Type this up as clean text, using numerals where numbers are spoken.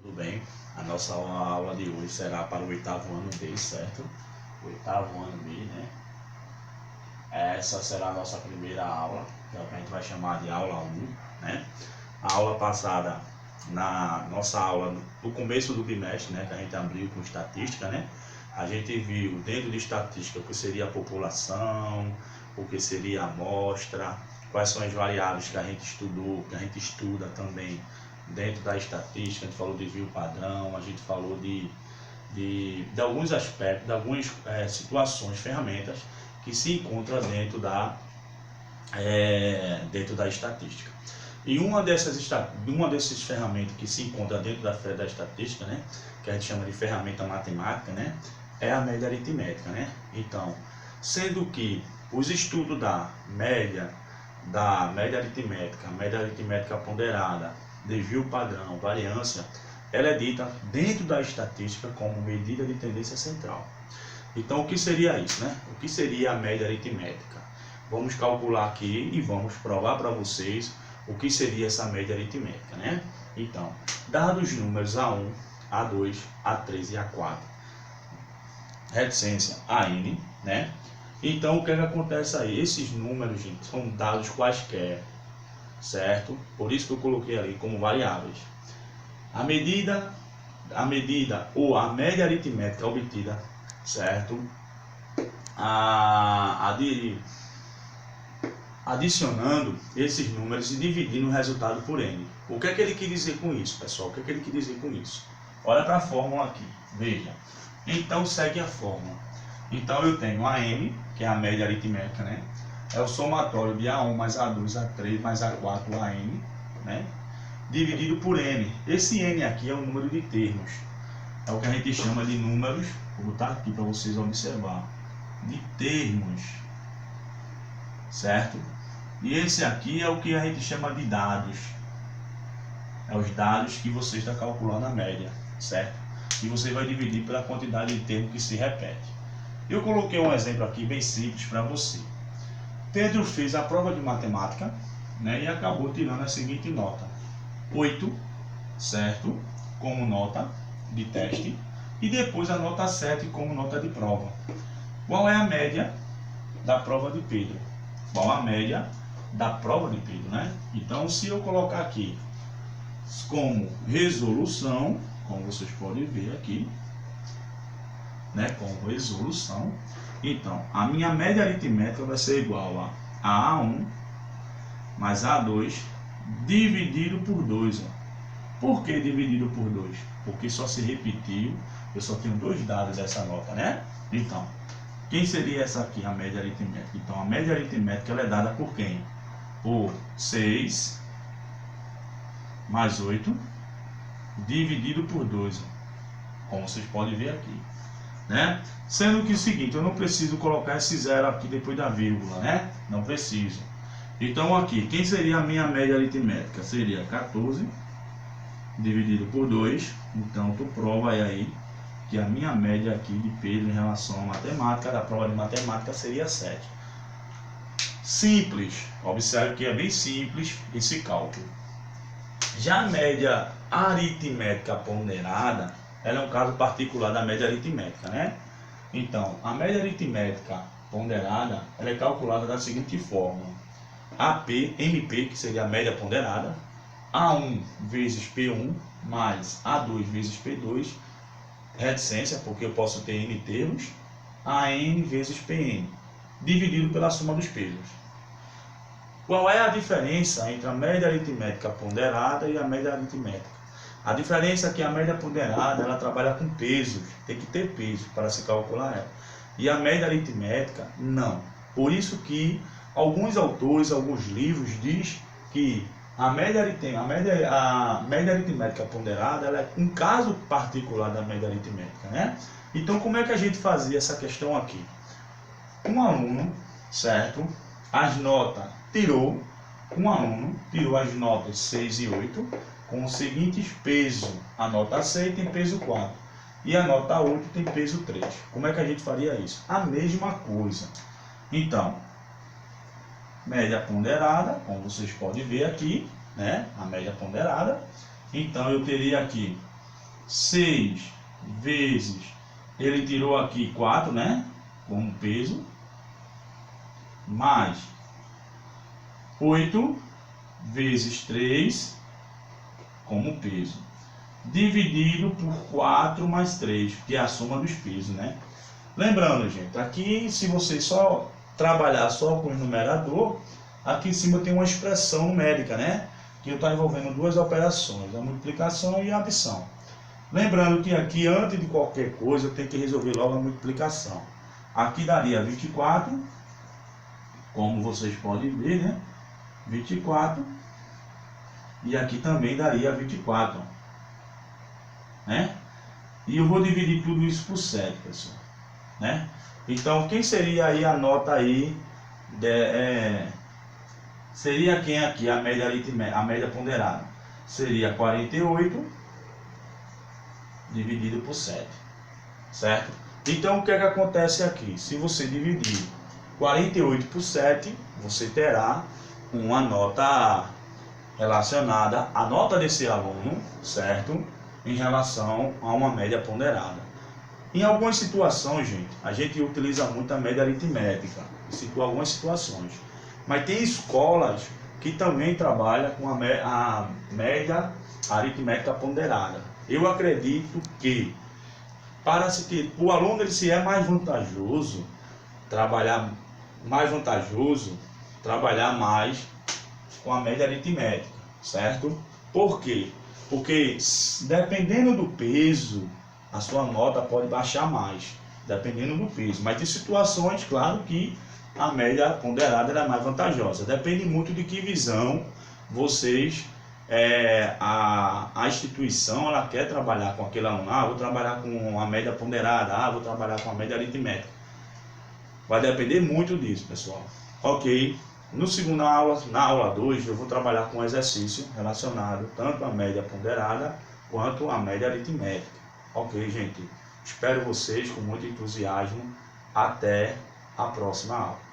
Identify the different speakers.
Speaker 1: Tudo bem, a nossa aula de hoje será para o oitavo ano B, certo? O oitavo ano B, né? Essa será a nossa primeira aula, que é o que a gente vai chamar de aula 1, né? A aula passada, na nossa aula, no começo do bimestre, né? Que a gente abriu com estatística, né? A gente viu dentro de estatística o que seria a população, o que seria a amostra, quais são as variáveis que a gente estudou, que a gente estuda também dentro da estatística. A gente falou de desvio padrão, a gente falou de alguns aspectos, de algumas situações, ferramentas que se encontram dentro da estatística. E uma dessas ferramentas que se encontra dentro da estatística, né, que a gente chama de ferramenta matemática, né, é a média aritmética, né? Então, sendo que os estudos da média aritmética ponderada, desvio padrão, variância, ela é dita dentro da estatística como medida de tendência central. Então, o que seria isso, né? O que seria a média aritmética? Vamos calcular aqui e vamos provar para vocês o que seria essa média aritmética, né? Então, dados os números A1, A2, A3 e A4, reticência AN, né? Então, o que acontece aí? Esses números, gente, são dados quaisquer, certo? Por isso que eu coloquei ali como variáveis. A medida ou a média aritmética obtida, certo? Adicionando esses números e dividindo o resultado por n. O que é que ele quer dizer com isso, pessoal? O que é que ele quer dizer com isso? Olha para a fórmula aqui, veja. Então, segue a fórmula. Então, eu tenho a m, que é a média aritmética, né? É o somatório de A1 mais A2, A3 mais A4, AN, né? Dividido por n. Esse n aqui é o número de termos. É o que a gente chama de números, vou botar aqui para vocês observar, de termos, certo? E esse aqui é o que a gente chama de dados. É os dados que você está calculando a média, certo? E você vai dividir pela quantidade de termos que se repete. Eu coloquei um exemplo aqui bem simples para você. Pedro fez a prova de matemática, né, e acabou tirando a seguinte nota: 8, certo? Como nota de teste, e depois a nota 7 como nota de prova. Qual é a média da prova de Pedro? Qual a média da prova de Pedro, né? Então, se eu colocar aqui como resolução, como vocês podem ver aqui, né, como resolução, então a minha média aritmética vai ser igual a A1 mais A2 dividido por 2. Por que dividido por 2? Porque só se repetiu, eu só tenho dois dados dessa nota, né? Então, quem seria essa aqui, a média aritmética? Então, a média aritmética ela é dada por quem? Por 6 mais 8 dividido por 2, como vocês podem ver aqui, né? Sendo que é o seguinte, eu não preciso colocar esse zero aqui depois da vírgula, né? Não preciso. Então, aqui, quem seria a minha média aritmética? Seria 14 dividido por 2. Então, tu prova aí que a minha média aqui de Pedro em relação à matemática, da prova de matemática, seria 7. Simples. Observe que é bem simples esse cálculo. Já a média aritmética ponderada, ela é um caso particular da média aritmética, né? Então, a média aritmética ponderada, ela é calculada da seguinte forma: MP, que seria a média ponderada, A1 vezes P1 mais A2 vezes P2, reticência, porque eu posso ter n termos, AN vezes PN, dividido pela soma dos pesos. Qual é a diferença entre a média aritmética ponderada e a média aritmética? A diferença é que a média ponderada, ela trabalha com pesos, tem que ter peso para se calcular ela. E a média aritmética, não. Por isso que alguns autores, alguns livros diz que a média aritmética ponderada, ela é um caso particular da média aritmética, né? Então, como é que a gente fazia essa questão aqui? Um aluno, certo? As notas um aluno tirou as notas 6 e 8 com os seguintes pesos: a nota 6 tem peso 4 e a nota 8 tem peso 3. Como é que a gente faria isso? A mesma coisa. Então, média ponderada, como vocês podem ver aqui, né? A média ponderada. Então, eu teria aqui 6 vezes, ele tirou aqui 4, né? Como peso. Mais 8 vezes 3 como peso. Dividido por 4 mais 3, que é a soma dos pesos, né? Lembrando, gente, aqui se você só trabalhar só com o numerador, aqui em cima tem uma expressão numérica, né? Que está envolvendo duas operações, a multiplicação e a adição. Lembrando que aqui, antes de qualquer coisa, eu tenho que resolver logo a multiplicação. Aqui daria 24, como vocês podem ver, né? 24. E aqui também daria 24, né? E eu vou dividir tudo isso por 7, pessoal, né? Então, quem seria aí a nota aí? Seria quem aqui? A média aritmética, a média ponderada. Seria 48 dividido por 7, certo? Então, o que é que acontece aqui? Se você dividir 48 por 7, você terá uma nota relacionada à nota desse aluno, certo? Em relação a uma média ponderada. Em algumas situações, gente, a gente utiliza muito a média aritmética, em algumas situações. Mas tem escolas que também trabalham com a média aritmética ponderada. Eu acredito que para o aluno ele se é mais vantajoso trabalhar mais com a média aritmética, certo? Por quê? Porque dependendo do peso, a sua nota pode baixar mais, dependendo do peso. Mas tem situações, claro, que a média ponderada é mais vantajosa. Depende muito de que visão vocês, a instituição, ela quer trabalhar com aquele aluno. Ah, vou trabalhar com a média ponderada, vou trabalhar com a média aritmética. Vai depender muito disso, pessoal. Ok. No segundo aula, na aula 2, eu vou trabalhar com um exercício relacionado tanto à média ponderada quanto à média aritmética. Ok, gente? Espero vocês com muito entusiasmo. Até a próxima aula.